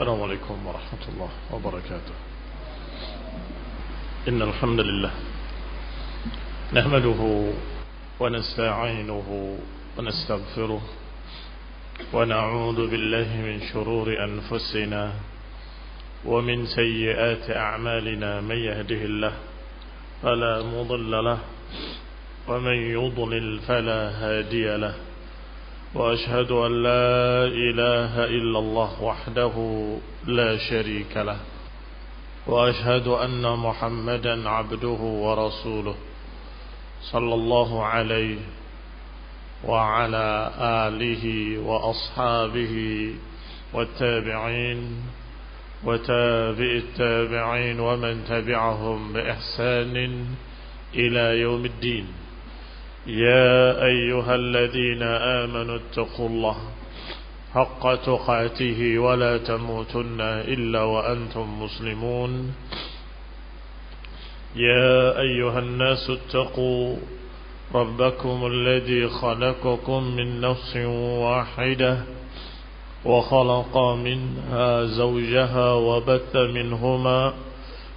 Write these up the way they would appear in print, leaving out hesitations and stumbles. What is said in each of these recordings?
السلام عليكم ورحمة الله وبركاته. إن الحمد لله نحمده ونستعينه ونستغفره ونعوذ بالله من شرور أنفسنا ومن سيئات أعمالنا. من يهده الله فلا مضل له ومن يضلل فلا هادي له. وأشهد أن لا إله إلا الله وحده لا شريك له. وأشهد أن محمدا عبده ورسوله صلى الله عليه وعلى آله وأصحابه والتابعين وتابع التابعين ومن تبعهم بإحسان إلى يوم الدين. يا أيها الذين آمنوا اتقوا الله حق تقاته ولا تموتن إلا وأنتم مسلمون. يا أيها الناس اتقوا ربكم الذي خلقكم من نفس واحدة وخلق منها زوجها وبث منهما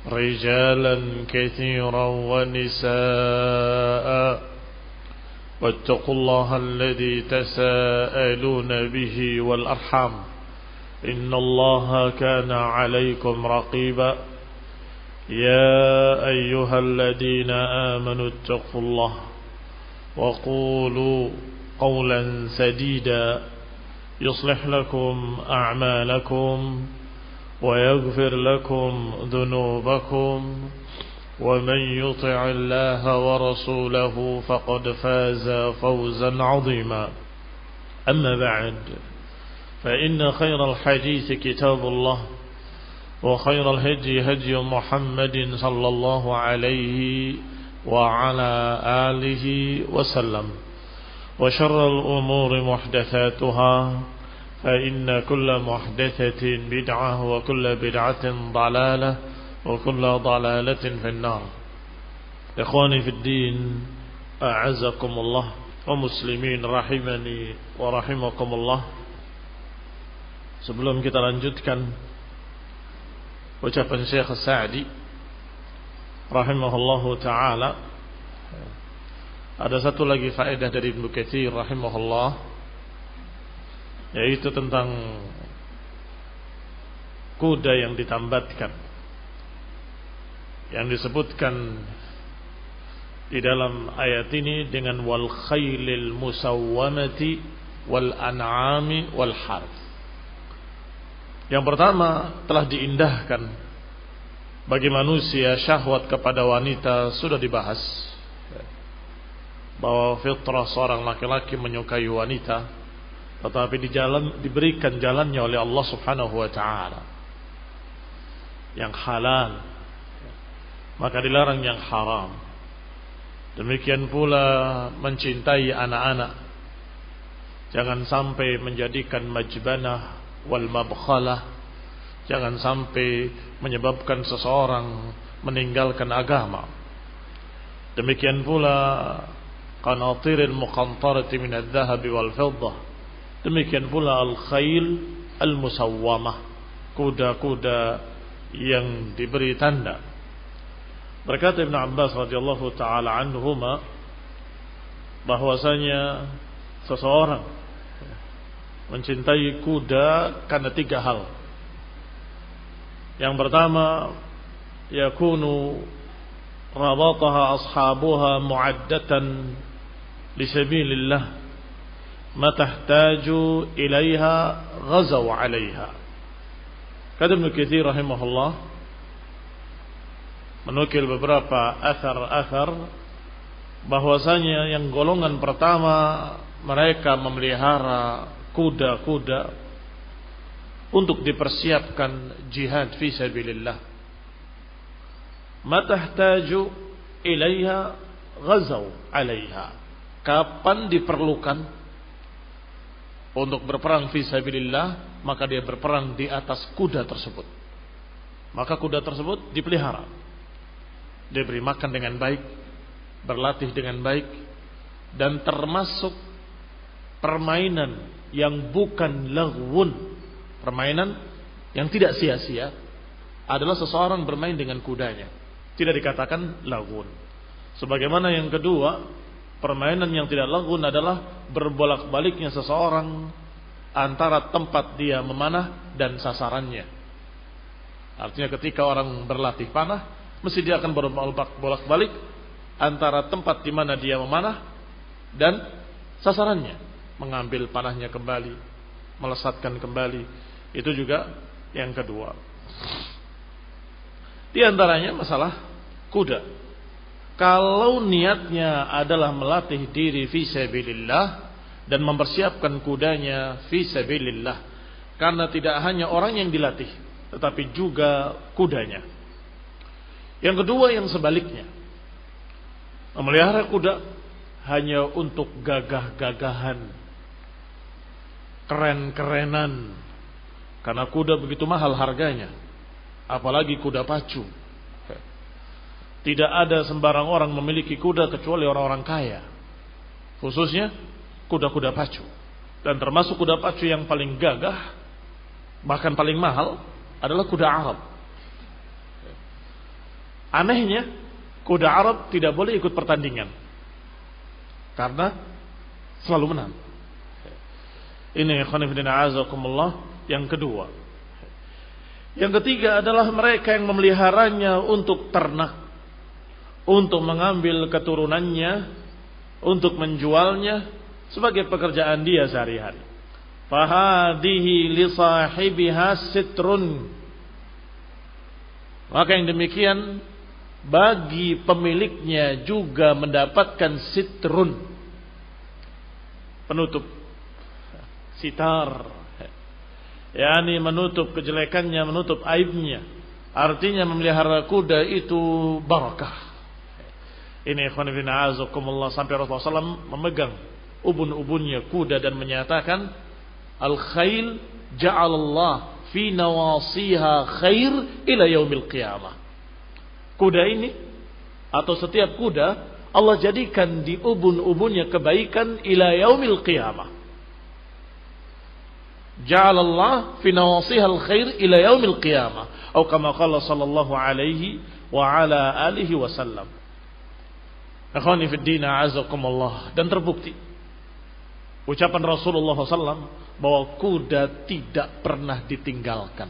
رجالا كثيرا ونساء. واتقوا الله الذي تساءلون به والأرحام إن الله كان عليكم رقيبا. يا أيها الذين آمنوا اتقوا الله وقولوا قولا سديدا يصلح لكم أعمالكم ويغفر لكم ذنوبكم ومن يطع الله ورسوله فقد فاز فوزا عظيما. أما بعد فإن خير الحديث كتاب الله وخير الهدي هدي محمد صلى الله عليه وعلى آله وسلم. وشر الأمور محدثاتها فإن كل محدثة بدعة وكل بدعة ضلالة وكل ضلالة في النار. إخواني في الدين أعزكم الله ومسلمين rahimani wa rahimakumullah. Sebelum kita lanjutkan ucapan Syekh Sa'di rahimahullahu ta'ala, ada satu lagi faedah dari Ibnu Katsir rahimahullah, yaitu tentang kuda yang ditambatkan, yang disebutkan di dalam ayat ini dengan wal khailil musawwamati wal an'ami wal harth. Yang pertama, telah diindahkan bagi manusia syahwat kepada wanita sudah dibahas, bahwa fitrah seorang laki-laki menyukai wanita, tetapi diberikan jalannya oleh Allah Subhanahu wa taala yang halal, maka dilarang yang haram. Demikian pula mencintai anak-anak, jangan sampai menjadikan majbanah wal mabkhalah, jangan sampai menyebabkan seseorang meninggalkan agama. Demikian pula qanatiril muqantarati min adh-dhahabi wal fiddah, demikian pula al-khail al-musawwamah, kuda-kuda yang diberi tanda. Berkata Ibn Abbas radhiyallahu taala anhuma bahwasanya seseorang mencintai kuda karena tiga hal. Yang pertama, yakunu rabataha ashabuha mu'addatan li sabilillah, ma tahtaju ilaiha ghazaw 'alaiha. Kata Ibnu Katsir rahimahullah menukil beberapa athar bahwasanya yang golongan pertama, mereka memelihara kuda-kuda untuk dipersiapkan jihad fi sabilillah. Matahtaju ilaiha ghazaw 'alaiha. Kapan diperlukan untuk berperang fi sabilillah, maka dia berperang di atas kuda tersebut. Maka kuda tersebut dipelihara, diberi makan dengan baik, berlatih dengan baik, dan termasuk permainan yang bukan laghwun, permainan yang tidak sia-sia adalah seseorang bermain dengan kudanya. Tidak dikatakan lagun. Sebagaimana yang kedua, permainan yang tidak lagun adalah berbolak-baliknya seseorang antara tempat dia memanah dan sasarannya. Artinya ketika orang berlatih panah, mesti dia akan berbolak-balik antara tempat di mana dia memanah dan sasarannya, mengambil panahnya kembali, melesatkan kembali. Itu juga yang kedua. Di antaranya masalah kuda. Kalau niatnya adalah melatih diri fi sabilillah dan mempersiapkan kudanya fi sabilillah, karena tidak hanya orang yang dilatih, tetapi juga kudanya. Yang kedua yang sebaliknya, memelihara kuda hanya untuk gagah-gagahan, keren-kerenan, karena kuda begitu mahal harganya, apalagi kuda pacu. Tidak ada sembarang orang memiliki kuda kecuali orang-orang kaya, khususnya kuda-kuda pacu. Dan termasuk kuda pacu yang paling gagah, bahkan paling mahal, adalah kuda Arab. Anehnya, kuda Arab tidak boleh ikut pertandingan karena selalu menang. Ini khonifidina azakumullah yang kedua. Yang ketiga adalah mereka yang memeliharanya untuk ternak, untuk mengambil keturunannya, untuk menjualnya sebagai pekerjaan dia sehari-hari. Fahadihi li sahibiha sitrun. Maka yang demikian bagi pemiliknya juga mendapatkan sitrun, penutup, sitar, yakni menutup kejelekannya, menutup aibnya. Artinya memelihara kuda itu barakah. Ini ikhwan fillah a'azakumullah, sampai Rasulullah SAW memegang ubun-ubunnya kuda dan menyatakan, al-khail ja'alallah fi nawasiha khair ila yaumil qiyamah. Kuda ini atau setiap kuda Allah jadikan di ubun-ubunnya kebaikan ila yaumil qiyamah. Ja'alallah fi nawasiha al-khair ila yaumil qiyamah, atau kama qala sallallahu alaihi wa ala alihi wasallam. Akhwani fid din a'azakumullah, dan terbukti ucapan Rasulullah SAW bahwa kuda tidak pernah ditinggalkan.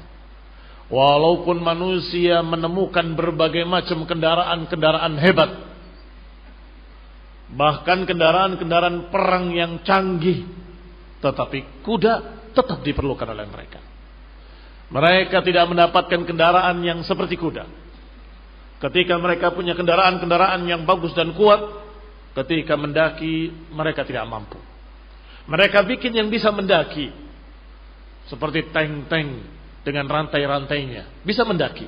Walaupun manusia menemukan berbagai macam kendaraan-kendaraan hebat, bahkan kendaraan-kendaraan perang yang canggih, tetapi kuda tetap diperlukan oleh mereka. Mereka tidak mendapatkan kendaraan yang seperti kuda. Ketika mereka punya kendaraan-kendaraan yang bagus dan kuat, ketika mendaki mereka tidak mampu. Mereka bikin yang bisa mendaki, seperti tank-tank dengan rantai-rantainya, bisa mendaki.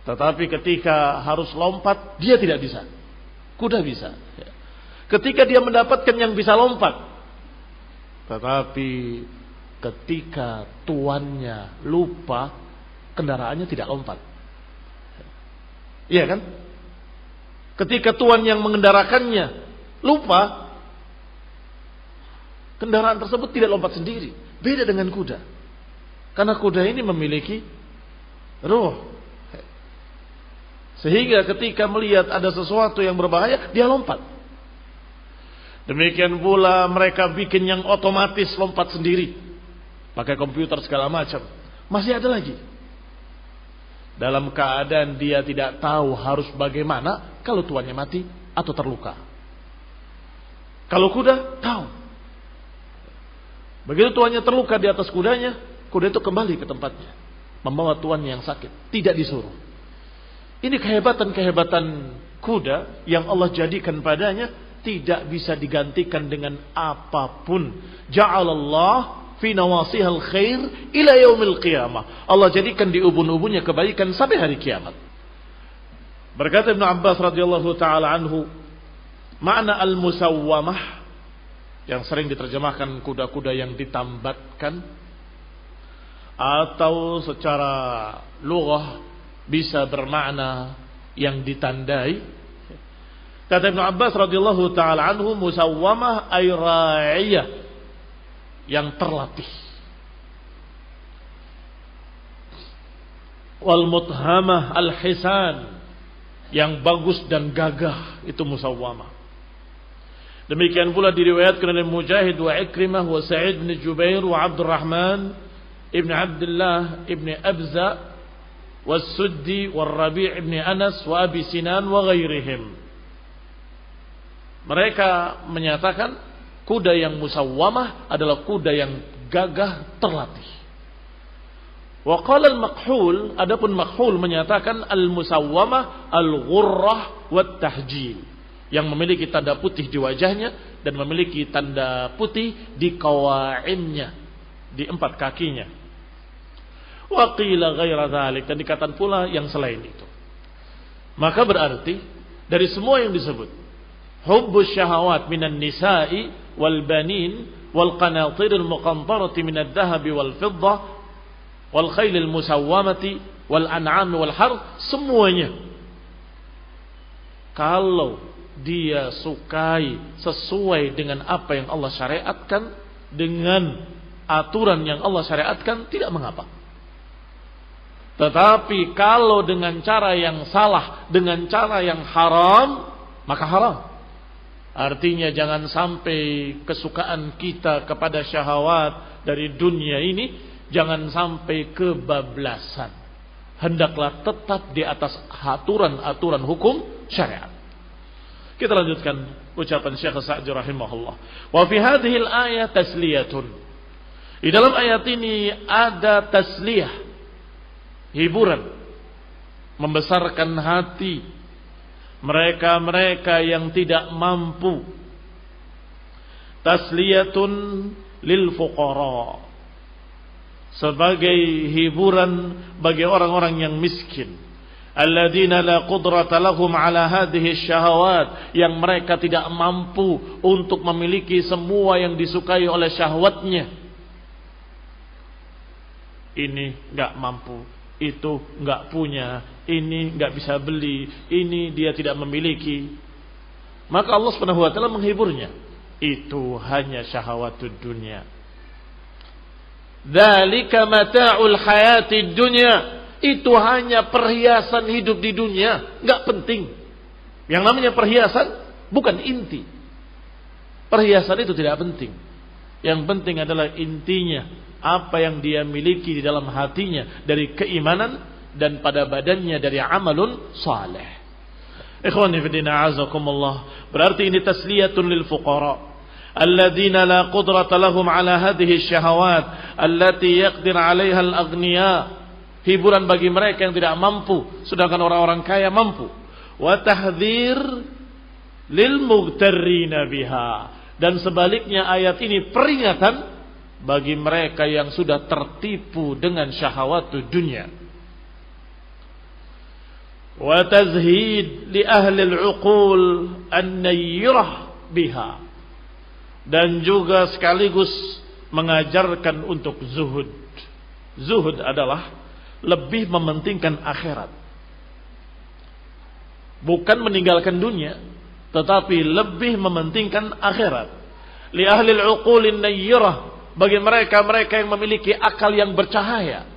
Tetapi ketika harus lompat, dia tidak bisa. Kuda bisa. Ketika dia mendapatkan yang bisa lompat, tetapi ketika tuannya lupa, kendaraannya tidak lompat. Iya kan? Ketika tuan yang mengendarakannya lupa, kendaraan tersebut tidak lompat sendiri. Beda dengan kuda. Karena kuda ini memiliki ruh. Sehingga ketika melihat ada sesuatu yang berbahaya, dia lompat. Demikian pula mereka bikin yang otomatis lompat sendiri, pakai komputer segala macam. Masih ada lagi. Dalam keadaan dia tidak tahu harus bagaimana kalau tuannya mati atau terluka. Kalau kuda tahu. Begitu tuannya terluka di atas kudanya, kuda itu kembali ke tempatnya, membawa tuannya yang sakit, tidak disuruh. Ini kehebatan-kehebatan kuda yang Allah jadikan padanya, tidak bisa digantikan dengan apapun. Ja'alallah fi nawasihal khair ila yaumil qiyamah. Allah jadikan di ubun-ubunnya kebaikan sampai hari kiamat. Berkata Ibnu Abbas radhiyallahu taala anhu, makna al-musawwamah yang sering diterjemahkan kuda-kuda yang ditambatkan, atau secara lughah bisa bermakna yang ditandai. Kata Ibnu Abbas radhiyallahu taala anhu, musawwamah ay ra'iyah, yang terlatih. Wal muthamah al-hisan, yang bagus dan gagah, itu musawwamah. Demikian pula diriwayatkan oleh Mujahid wa Ikrimah wa Sa'id bin Jubair wa Abdurrahman ibn Abdullah ibn Abza wa Suddi wa Rabi' ibn Anas wa Abi Sinan wa ghairihim. Mereka menyatakan kuda yang musawwamah adalah kuda yang gagah terlatih. Wa qala al-Makhul, adapun Makhul menyatakan al-musawwamah al-ghurrah wat tahjil, yang memiliki tanda putih di wajahnya dan memiliki tanda putih di qawaimnya, di 4 kakinya. Wa qila ghaira dzalik, dan dikatakan pula yang selain itu. Maka berarti dari semua yang disebut, hubbus syahawat minan nisa'i wal banin wal qanatiril muqantarati minad dhahabi wal fiddah wal khailil musawwamati wal an'am wal harth, semuanya kalau dia sukai sesuai dengan apa yang Allah syariatkan, dengan aturan yang Allah syariatkan, tidak mengapa. Tetapi kalau dengan cara yang salah, dengan cara yang haram, maka haram. Artinya jangan sampai kesukaan kita kepada syahwat dari dunia ini jangan sampai kebablasan. Hendaklah tetap di atas aturan-aturan hukum syariat. Kita lanjutkan ucapan Syekh Sa'di rahimahullah. Wa fi hadhil ayat tasliyatun. Di dalam ayat ini ada tasliyah, hiburan, membesarkan hati mereka-mereka yang tidak mampu. Tasliyatun lil fuqara, sebagai hiburan bagi orang-orang yang miskin. Alladzina la qudrata lahum ala hadhihi syahawat, yang mereka tidak mampu untuk memiliki semua yang disukai oleh syahwatnya. Ini enggak mampu, itu enggak punya, ini enggak bisa beli, ini dia tidak memiliki. Maka Allah Subhanahu wa taala menghiburnya. Itu hanya syahwatud dunia. Dzalika mata'ul hayatid dunya. Itu hanya perhiasan hidup di dunia, enggak penting. Yang namanya perhiasan bukan inti. Perhiasan itu tidak penting. Yang penting adalah intinya, apa yang dia miliki di dalam hatinya dari keimanan dan pada badannya dari amalun saleh. Ikhwani fi din a'azakumullah. Berarti ini tasliyatun lil fuqara alladzina la qudrata lahum ala hadhihi syahawat allati yaqdir 'alaiha al-aghniya. Hiburan bagi mereka yang tidak mampu, sedangkan orang-orang kaya mampu. Wa tahdhir lil mughtarrina biha. Dan sebaliknya ayat ini peringatan bagi mereka yang sudah tertipu dengan syahwatud dunia. Wa tazhid li ahli al-uqul an-nayrah biha. Dan juga sekaligus mengajarkan untuk zuhud. Zuhud adalah lebih mementingkan akhirat, bukan meninggalkan dunia, tetapi lebih mementingkan akhirat. Li ahli al-uqulin nayyirah, bagi mereka-mereka yang memiliki akal yang bercahaya.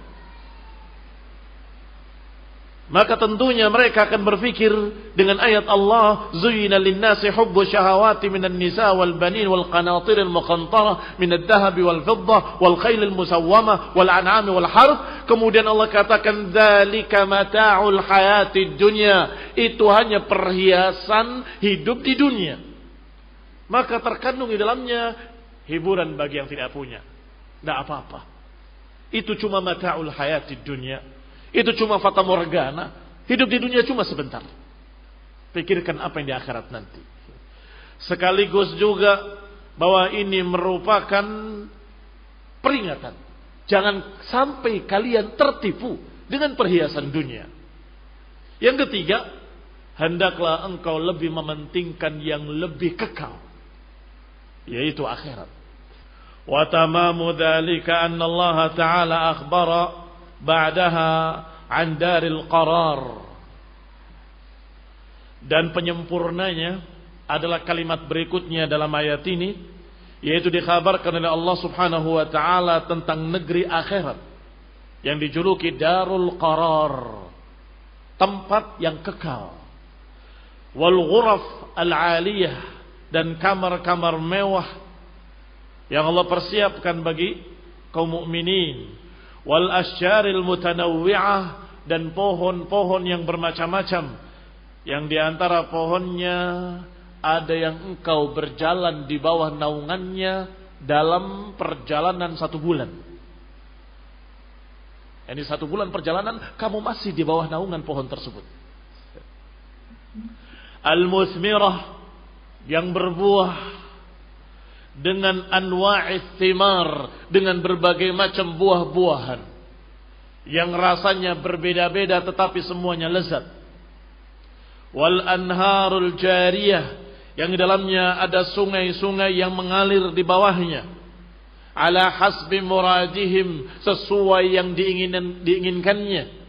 Maka tentunya mereka akan berpikir dengan ayat Allah, zuyyina lin-nasi hubbu syahawati minan nisa wal banin wal qanatiril muqantarah minad dhahabi wal fiddah wal khailil musawwamah wal an'ami wal harth. Kemudian Allah katakan dzalika mata'ul hayatid dunya. Itu hanya perhiasan hidup di dunia. Maka terkandung di dalamnya hiburan bagi yang tidak punya. Tidak apa-apa. Itu cuma mata'ul hayatid dunya. Itu cuma fata morgana. Hidup di dunia cuma sebentar. Pikirkan apa yang di akhirat nanti. Sekaligus juga bahwa ini merupakan peringatan. Jangan sampai kalian tertipu dengan perhiasan dunia. Yang ketiga, hendaklah engkau lebih mementingkan yang lebih kekal, yaitu akhirat. Wa tamamu dzalika anna Allah Ta'ala akhbara ba'daha an daril qarar. Dan penyempurnanya adalah kalimat berikutnya dalam ayat ini, yaitu dikhabarkan oleh Allah Subhanahu wa taala tentang negeri akhirat. yang dijuluki Darul Qarar, tempat yang kekal. Wal ghuraf al-aliyah, dan kamar-kamar mewah yang Allah persiapkan bagi kaum mukminin. Wal asyaril mutanawwi'ah, dan pohon-pohon yang bermacam-macam, yang diantara pohonnya ada yang engkau berjalan di bawah naungannya dalam perjalanan 1 bulan. Ini 1 bulan perjalanan kamu masih di bawah naungan pohon tersebut. Al-musmirah, yang berbuah dengan anwa'is thimar, dengan berbagai macam buah-buahan yang rasanya berbeda-beda tetapi semuanya lezat. Wal anharul jariyah, yang di dalamnya ada sungai-sungai yang mengalir di bawahnya. Ala hasbi muradihim, sesuai yang diinginkannya.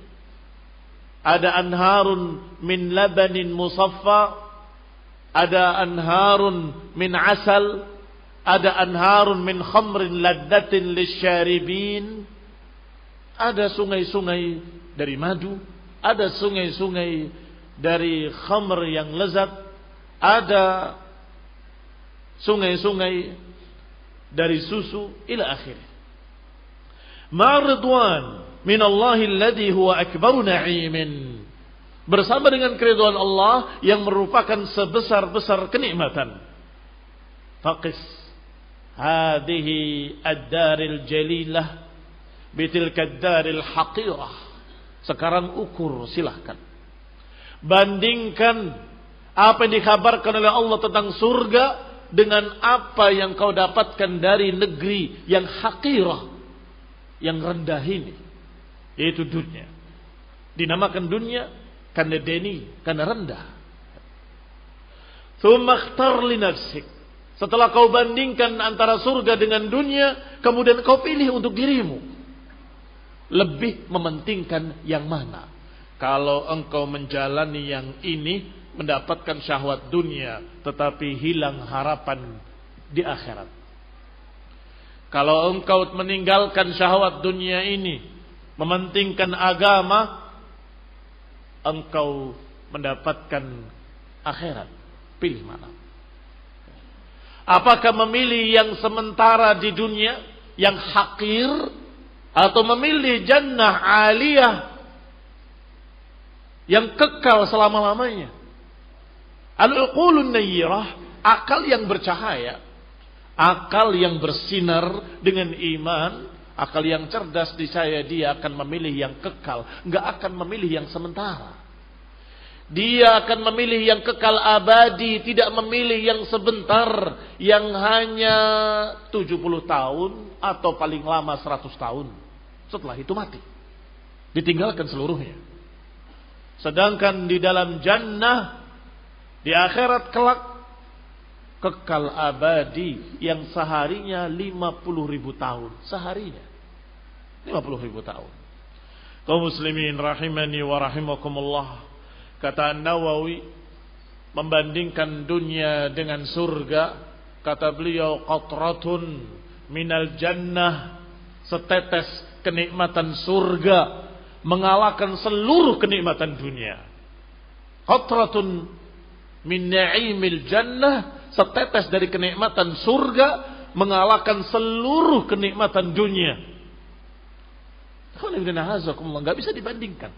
Ada anharun min labanin musaffa, ada anharun min asal, ada anharun min khamrin laddatin lisyaribin. Ada sungai-sungai dari madu, ada sungai-sungai dari khamr yang lezat, ada sungai-sungai dari susu ila akhirnya. Ma'ridwan min Allahi alladhi huwa akbaru na'imin, bersama dengan keridhaan Allah yang merupakan sebesar-besar kenikmatan. Faqis hadhihi ad-daril jalilah bitilka ad-daril haqirah. Sekarang ukur, silahkan bandingkan apa yang dikabarkan oleh Allah tentang surga dengan apa yang kau dapatkan dari negeri yang haqirah, yang rendah ini, yaitu dunia. Dinamakan dunia karena deni, karena rendah. Tsumma ikhtar li nafsik, setelah kau bandingkan antara surga dengan dunia, kemudian kau pilih untuk dirimu. Lebih mementingkan yang mana? Kalau engkau menjalani yang ini, mendapatkan syahwat dunia, tetapi hilang harapan di akhirat. Kalau engkau meninggalkan syahwat dunia ini, mementingkan agama, engkau mendapatkan akhirat. Pilih mana? Apakah memilih yang sementara di dunia, yang hakir, atau memilih jannah aliyah yang kekal selama-lamanya? Al-uqulun nayyirah, akal yang bercahaya, akal yang bersinar dengan iman, akal yang cerdas disaya dia akan memilih yang kekal, enggak akan memilih yang sementara. Dia akan memilih yang kekal abadi, tidak memilih yang sebentar, yang hanya 70 tahun atau paling lama 100 tahun. Setelah itu mati, ditinggalkan seluruhnya. Sedangkan di dalam jannah, di akhirat kelak, kekal abadi yang seharinya 50.000 tahun. Seharinya 50.000 tahun. Kaum muslimin rahimani wa rahimakumullah. Kata Nawawi, membandingkan dunia dengan surga, kata beliau, qatratun minal jannah, setetes kenikmatan surga mengalahkan seluruh kenikmatan dunia. Qatratun min na'imil jannah, setetes dari kenikmatan surga mengalahkan seluruh kenikmatan dunia. Enggak bisa dibandingkan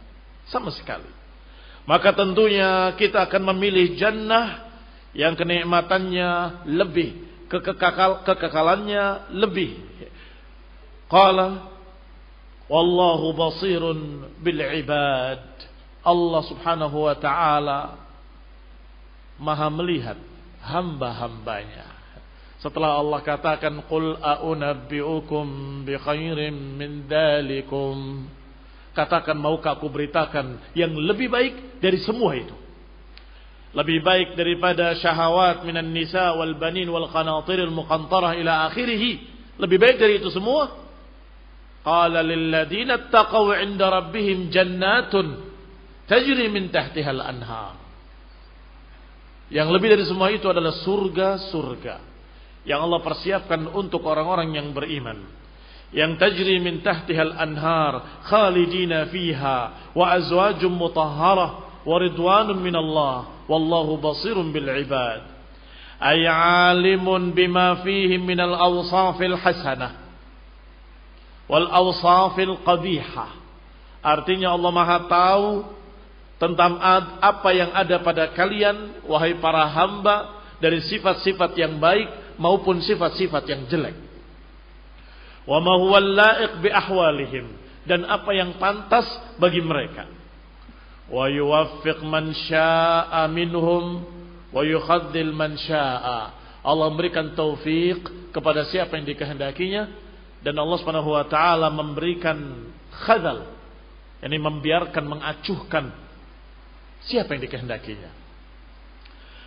sama sekali. Maka tentunya kita akan memilih jannah yang kenikmatannya lebih, kekekalannya lebih. Qala wallahu basirun bil ibad. Allah subhanahu wa ta'ala maha melihat hamba-hambanya. Setelah Allah katakan qul a'unabbi'ukum bi khairin min dalikum, katakan, maukah aku beritakan yang lebih baik dari semua itu, lebih baik daripada syahawat minan nisa wal banin wal qanatiril muqantarah ila akhirih, lebih baik dari itu semua. Qala lil ladzina ittaqaw 'inda rabbihim jannatun tajri min tahtiha al anhar. Yang lebih dari semua itu adalah surga-surga yang Allah persiapkan untuk orang-orang yang beriman, yang tajri min tahtihal anhar khalidina fiha wa azwajum mutahharah wa ridwanun minallah wallahu basirun bil ibad. Ay alimun bima fihim minal awsafil hasanah wal awsafil qabihah. Artinya Allah Maha tahu tentang apa yang ada pada kalian wahai para hamba dari sifat-sifat yang baik maupun sifat-sifat yang jelek. Wa ma huwa laiq bi ahwalihim, dan apa yang pantas bagi mereka. Wa yuwaffiq man syaa'a minhum wa yukhadzil man syaa'a. Allah memberikan taufik kepada siapa yang dikehendakinya, dan Allah Subhanahu wa taala memberikan khadzal, yakni membiarkan, mengacuhkan siapa yang dikehendakinya.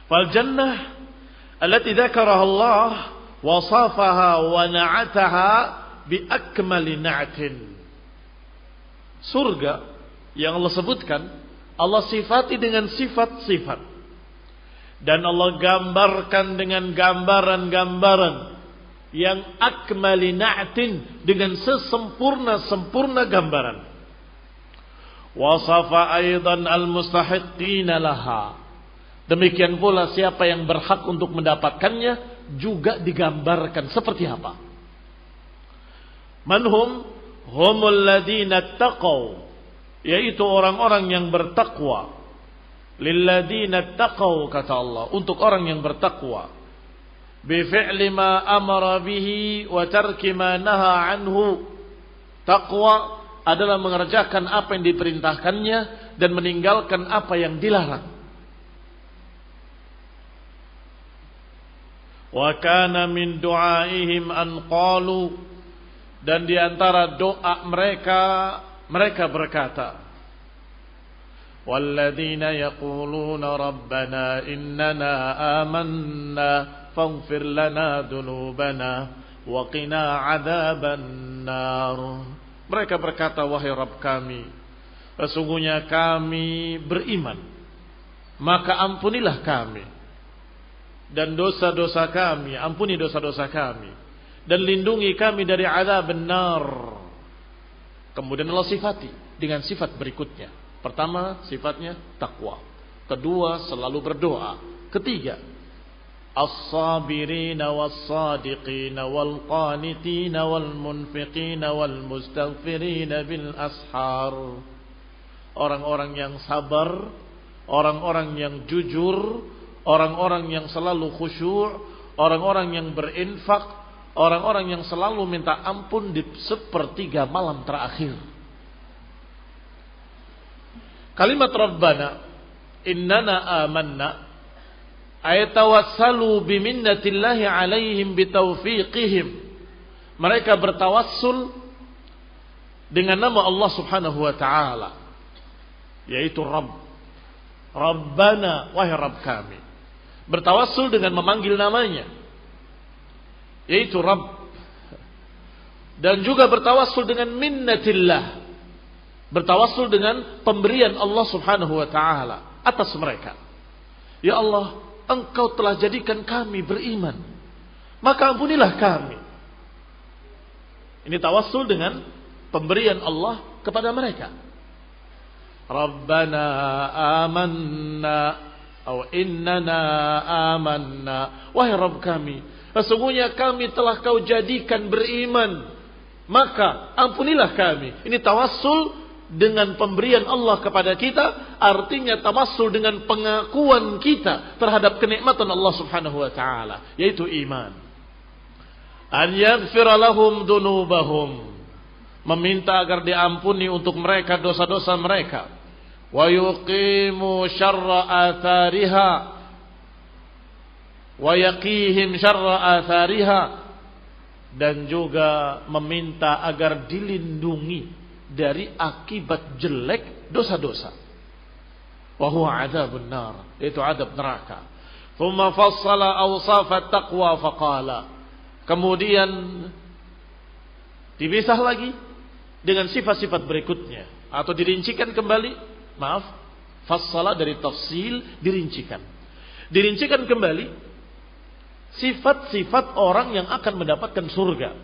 Fal jannah allati dzakaraha Allah wasafaha wa na'ataha bi akmali na'tin. Surga yang Allah sebutkan, Allah sifati dengan sifat-sifat, dan Allah gambarkan dengan gambaran-gambaran yang akmali na'tin, dengan sesempurna-sempurna gambaran. Wasafa aidan al-mustahiqina laha. Demikian pula siapa yang berhak untuk mendapatkannya juga digambarkan seperti apa. Manhum humul ladina taqaw, yaitu orang-orang yang bertakwa. Lilladina taqaw, kata Allah, untuk orang yang bertakwa. Bi fi'li ma amara bihi wa tarki ma naha anhu. Taqwa adalah mengerjakan apa yang diperintahkannya dan meninggalkan apa yang dilarang. Wa kana min du'aihim an qalu, dan di antara doa mereka berkata, walladzina yaquluna rabbana innana amanna faghfir lana dzunubana wa qina adzabannar. Mereka berkata, wahai Rabb kami, sesungguhnya kami beriman, maka ampunilah kami dan dosa-dosa kami, ampuni dosa-dosa kami, dan lindungi kami dari azab benar. Kemudian Allah sifati dengan sifat berikutnya. Pertama, sifatnya takwa. Kedua, selalu berdoa. Ketiga, as-sabirina was-sadiqina wal-qanitina wal-munfiqina wal-mustaghfirina bil ashar. Orang-orang yang sabar, orang-orang yang jujur, orang-orang yang selalu khusyuk, orang-orang yang berinfak, orang-orang yang selalu minta ampun di sepertiga malam terakhir. Kalimat Rabbana innana amanna ayatawassalu biminnatillahi alaihim bitaufiqihim. Mereka bertawassul dengan nama Allah Subhanahu wa taala, yaitu Rabb. Rabbana, wahai Rabb kami. Bertawassul dengan memanggil namanya, yaitu Rabb. Dan juga bertawassul dengan minnatillah, bertawassul dengan pemberian Allah Subhanahu wa taala atas mereka. Ya Allah, Engkau telah jadikan kami beriman, maka ampunilah kami. Ini tawassul dengan pemberian Allah kepada mereka. Rabbana amanna atau innana amanna, wahai Rabb kami, sesungguhnya kami telah Kau jadikan beriman, maka ampunilah kami. Ini tawassul dengan pemberian Allah kepada kita, artinya tawassul dengan pengakuan kita terhadap kenikmatan Allah Subhanahu wa taala, yaitu iman. An yaghfira lahum dzunubahum, meminta agar diampuni untuk mereka dosa-dosa mereka. Wa yuqimu syarra athariha wa yaqihim syarra athariha, dan juga meminta agar dilindungi dari akibat jelek dosa-dosa. Wa huwa adzabun nar, itu azab neraka. Thumma fassala awsaf at-taqwa faqala, kemudian dipisah lagi dengan sifat-sifat berikutnya, atau dirincikan kembali. Maaf, fassala dari tafsil, dirincikan. Dirincikan kembali sifat-sifat orang yang akan mendapatkan surga.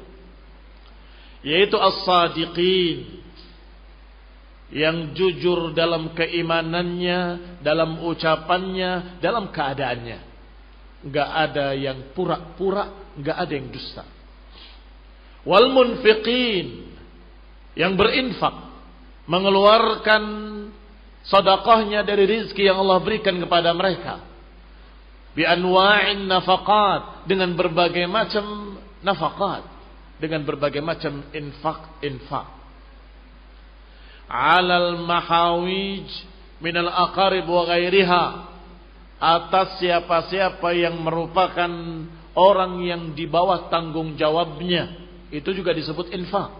yaitu as-sadiqin, yang jujur dalam keimanannya, dalam ucapannya, dalam keadaannya. Enggak ada yang pura-pura, enggak ada yang dusta. Wal munfiqin, yang berinfak, mengeluarkan sedekahnya dari rizki yang Allah berikan kepada mereka. Bi anwa'in nafaqat, dengan berbagai macam nafaqat, dengan berbagai macam infak. Alal mahawij minal aqarib wa ghairiha, atas siapa-siapa yang merupakan orang yang di bawah tanggung jawabnya, itu juga disebut infak.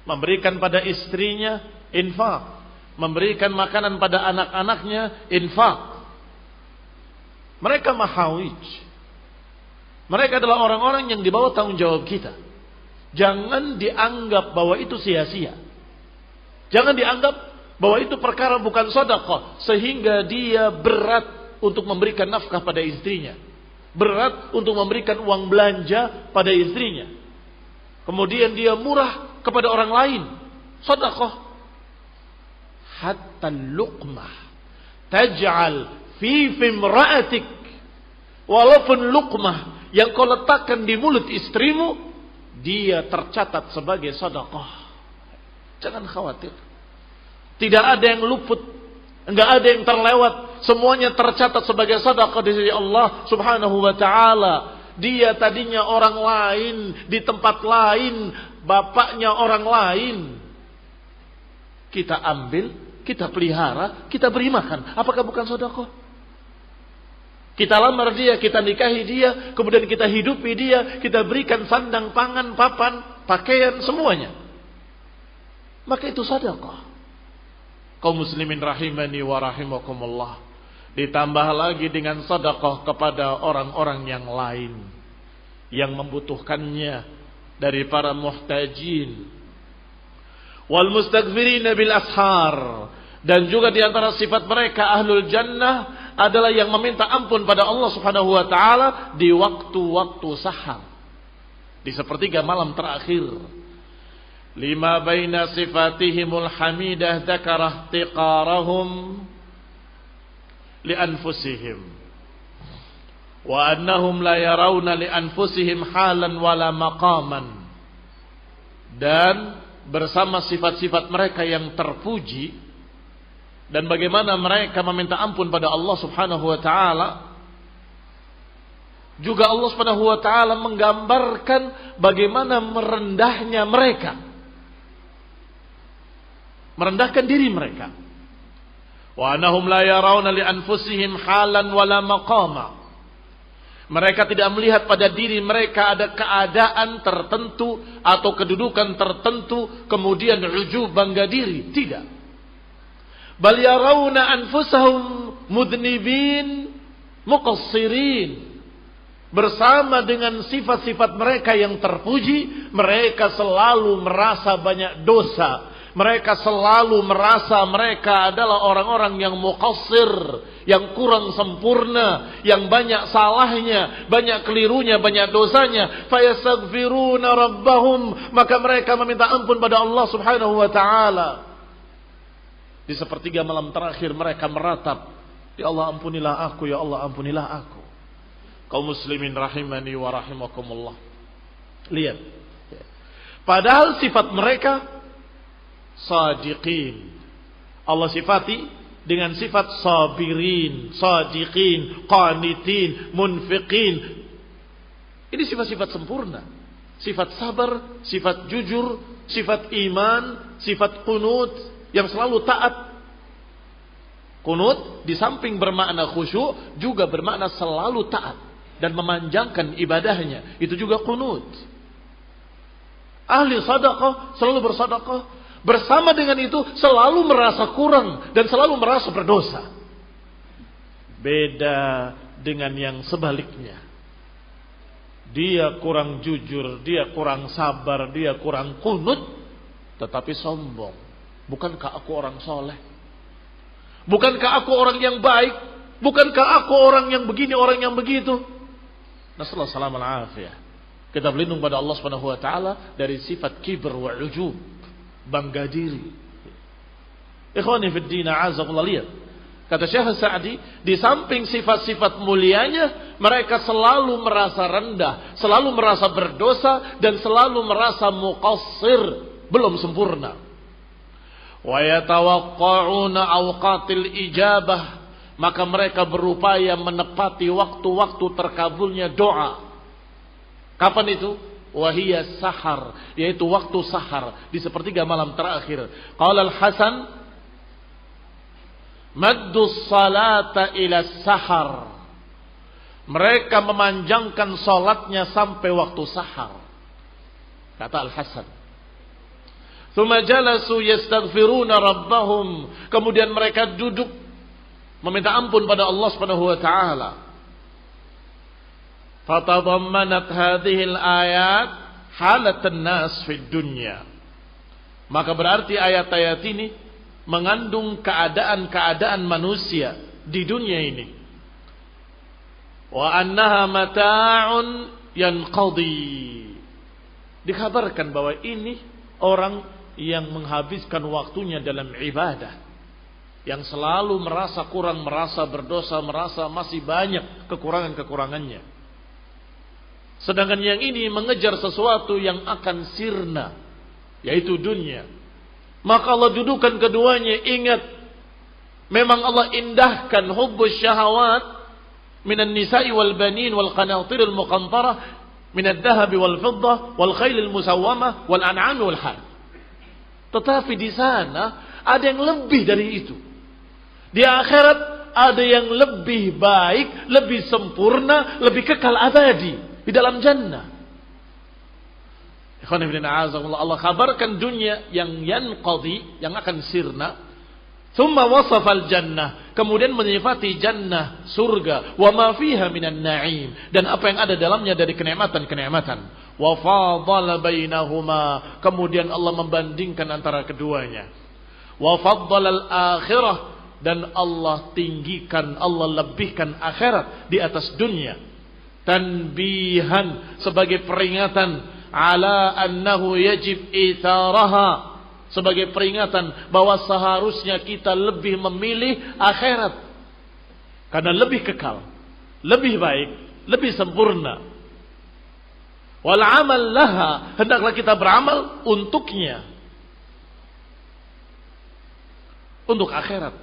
Memberikan pada istrinya, infak. Memberikan makanan pada anak-anaknya, infak. Mereka mahawij, mereka adalah orang-orang yang di bawah tanggung jawab kita. Jangan dianggap bahwa itu sia-sia. Jangan dianggap bahwa itu perkara bukan sedekah sehingga dia berat untuk memberikan nafkah pada istrinya, berat untuk memberikan uang belanja pada istrinya. Kemudian dia murah kepada orang lain, sedekah. Hatta luqmah taj'al fi imra'atik, walaupun luqmah yang kau letakkan di mulut istrimu, dia tercatat sebagai sedekah. Jangan khawatir. Tidak ada yang luput, enggak ada yang terlewat, semuanya tercatat sebagai sedekah di sisi Allah Subhanahu wa taala. Dia tadinya orang lain, di tempat lain, bapaknya orang lain. Kita ambil, kita pelihara, kita beri makan. Apakah bukan sedekah? Kita lamar dia, kita nikahi dia, kemudian kita hidupi dia, kita berikan sandang, pangan, papan, pakaian, semuanya. Maka itu sedekah. Kaum muslimin rahimani wa rahimakumullah. Ditambah lagi dengan sedekah kepada orang-orang yang lain yang membutuhkannya dari para muhtajin. Wal mustaghfirina bil ashar, dan juga di antara sifat mereka ahlul jannah adalah yang meminta ampun pada Allah Subhanahu wa taala di waktu-waktu sahar, di sepertiga malam terakhir. Lima baina sifatihimul hamidah dzakara ihtiqarahum li anfusihim wa annahum la yarawna li anfusihim halan wala maqaman. Dan bersama sifat-sifat mereka yang terpuji dan bagaimana mereka meminta ampun pada Allah Subhanahu wa taala, juga Allah Subhanahu wa taala menggambarkan bagaimana merendahnya mereka, merendahkan diri mereka. Wa annahum la yarawna li anfusihim halan wala maqama. Mereka tidak melihat pada diri mereka ada keadaan tertentu atau kedudukan tertentu kemudian ujub, bangga diri, tidak. Bal yarawna anfusahum mudnibin muqassirin. Bersama dengan sifat-sifat mereka yang terpuji, mereka selalu merasa banyak dosa. Mereka selalu merasa mereka adalah orang-orang yang muqassir, yang kurang sempurna, yang banyak salahnya, banyak kelirunya, banyak dosanya. Fayastaghfiruna rabbahum, maka mereka meminta ampun pada Allah Subhanahu wa taala. Di sepertiga malam terakhir mereka meratap, ya Allah ampunilah aku, ya Allah ampunilah aku. Kaum muslimin rahimani wa rahimakumullah. Lihat. Padahal sifat mereka sadiqin. Allah sifati dengan sifat sabirin, sadiqin, qanitin, munfiqin. Ini sifat-sifat sempurna. Sifat sabar, sifat jujur, sifat iman, sifat qunut, yang selalu taat. Qunut di samping bermakna khusyuk juga bermakna selalu taat dan memanjangkan ibadahnya. Itu juga qunut. Ahli sedekah selalu bersedekah. Bersama dengan itu selalu merasa kurang dan selalu merasa berdosa. Beda dengan yang sebaliknya. Dia kurang jujur, dia kurang sabar, dia kurang qunut, tetapi sombong. Bukankah aku orang soleh? Bukankah aku orang yang baik? Bukankah aku orang yang begini, orang yang begitu? Nasallahu alaihi wasallam. Kita berlindung pada Allah Subhanahu wa taala dari sifat kibr wa ujub, bangga diri. Ikhwani fid din, a'azakumullah, lihat. Kata Syekh Sa'di, di samping sifat-sifat mulianya, mereka selalu merasa rendah, selalu merasa berdosa, dan selalu merasa muqassir, belum sempurna. Wa yatawaqqa'una awqatil ijabah, maka mereka berupaya menepati waktu-waktu terkabulnya doa. Kapan itu? Wahiyya sahar, yaitu waktu sahar, di sepertiga malam terakhir. Qala Al-Hasan, maddu salata ila sahar. Mereka memanjangkan salatnya sampai waktu sahar. Kata Al-Hasan. Tsumma jalasu yastaghfiruna rabbahum. Kemudian mereka duduk meminta ampun pada Allah Subhanahu wa taala. Fatadammanat hadhihi al-ayat halatan nas fid dunya. Maka berarti ayat-ayat ini mengandung keadaan-keadaan manusia di dunia ini. Wa annaha mata'un yanqadi. Dikabarkan bahwa ini orang yang menghabiskan waktunya dalam ibadah, yang selalu merasa kurang, merasa berdosa, merasa masih banyak kekurangan-kekurangannya. Sedangkan yang ini mengejar sesuatu yang akan sirna, yaitu dunia. Maka Allah dudukan keduanya. Ingat, memang Allah indahkan hubbus syahawat minan nisa'i wal banin wal qanatiril muqantarah minad dhahabi wal fiddah wal khailil musawwamah wal an'ami wal harth. Tetapi di sana ada yang lebih dari itu. Di akhirat ada yang lebih baik, lebih sempurna, lebih kekal abadi di dalam jannah. Allah kabarkan dunia yang yanqadi, yang akan sirna. Thumma wasafal jannah, kemudian menyifati jannah, surga, wa ma fiha minan na'im, dan apa yang ada dalamnya dari kenikmatan-kenikmatan. Wa fadala bainahuma, kemudian Allah membandingkan antara keduanya. Wa faddala al-akhirah, dan Allah tinggikan, Allah lebihkan akhirat di atas dunia. Tanbihan, sebagai peringatan, ala annahu yajib itharaha, sebagai peringatan bahwa seharusnya kita lebih memilih akhirat karena lebih kekal, lebih baik, lebih sempurna. Wal amal laha, hendaklah kita beramal untuknya, untuk akhirat.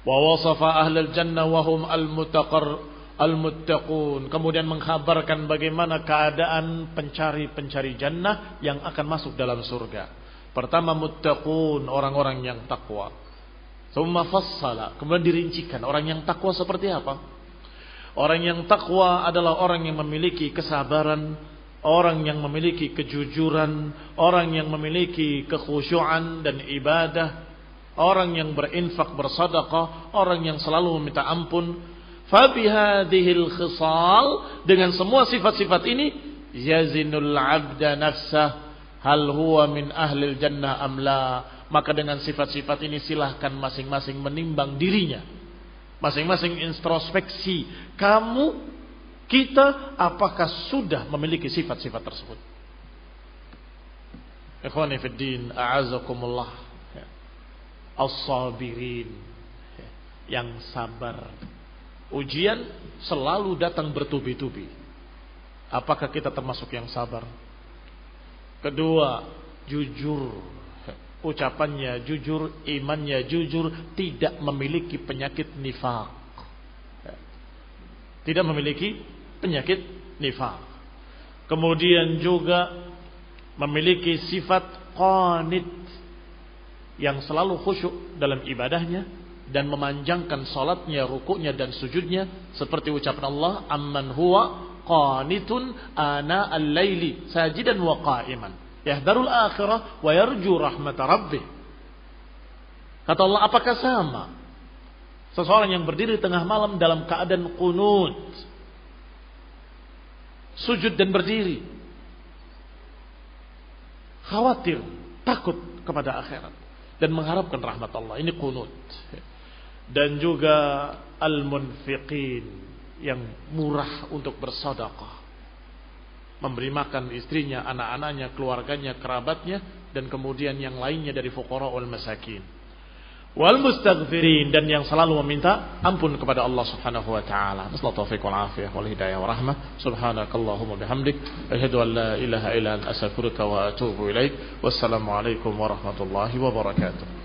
Wa wasafa ahlal jannah wa hum al-muttaqun, kemudian mengkhabarkan bagaimana keadaan pencari-pencari jannah yang akan masuk dalam surga. Pertama muttaqun, orang-orang yang takwa. Tsumma fassala, kemudian dirincikan orang yang takwa seperti apa. Orang yang takwa adalah orang yang memiliki kesabaran, orang yang memiliki kejujuran, orang yang memiliki kekhusyuan dan ibadah, orang yang berinfak, bersedekah, orang yang selalu meminta ampun. Fabihadihil khisal, dengan semua sifat-sifat ini, yazinul abda nafsah hal huwa min ahlil jannah amla. Maka dengan sifat-sifat ini silahkan masing-masing menimbang dirinya, masing-masing introspeksi. Kamu, kita, apakah sudah memiliki sifat-sifat tersebut? Ikhwani fid din, a'azakumullah. As-sabirin, yang sabar. Ujian selalu datang bertubi-tubi. Apakah kita termasuk yang sabar? Kedua, jujur. Ucapannya jujur, imannya jujur, tidak memiliki penyakit nifaq. Tidak memiliki penyakit nifaq. Kemudian juga memiliki sifat qanit, yang selalu khusyuk dalam ibadahnya dan memanjangkan salatnya, rukuknya dan sujudnya, seperti ucapan Allah, amman huwa qanitun ana al-laili sajidan wa qa'iman yahdharul akhirah wa yarju rahmata rabbih. Kata Allah, apakah sama seseorang yang berdiri tengah malam dalam keadaan qunut, sujud dan berdiri, khawatir, takut kepada akhirat dan mengharapkan rahmat Allah, ini qunut. Dan juga al-munfiqin, yang murah untuk bersedekah, memberi makan istrinya, anak-anaknya, keluarganya, kerabatnya, dan kemudian yang lainnya dari fuqara wal masakin. Wal mustaghfirin, dan yang selalu meminta ampun kepada Allah Subhanahu wa taala. Nasallahu taufiq wal afiyah wal hidayah wa rahmah. Subhanakallahumma bihamdik asyhadu an la ilaha illa anta astaghfiruka wa atubu ilaik. Wassalamu alaikum warahmatullahi wabarakatuh.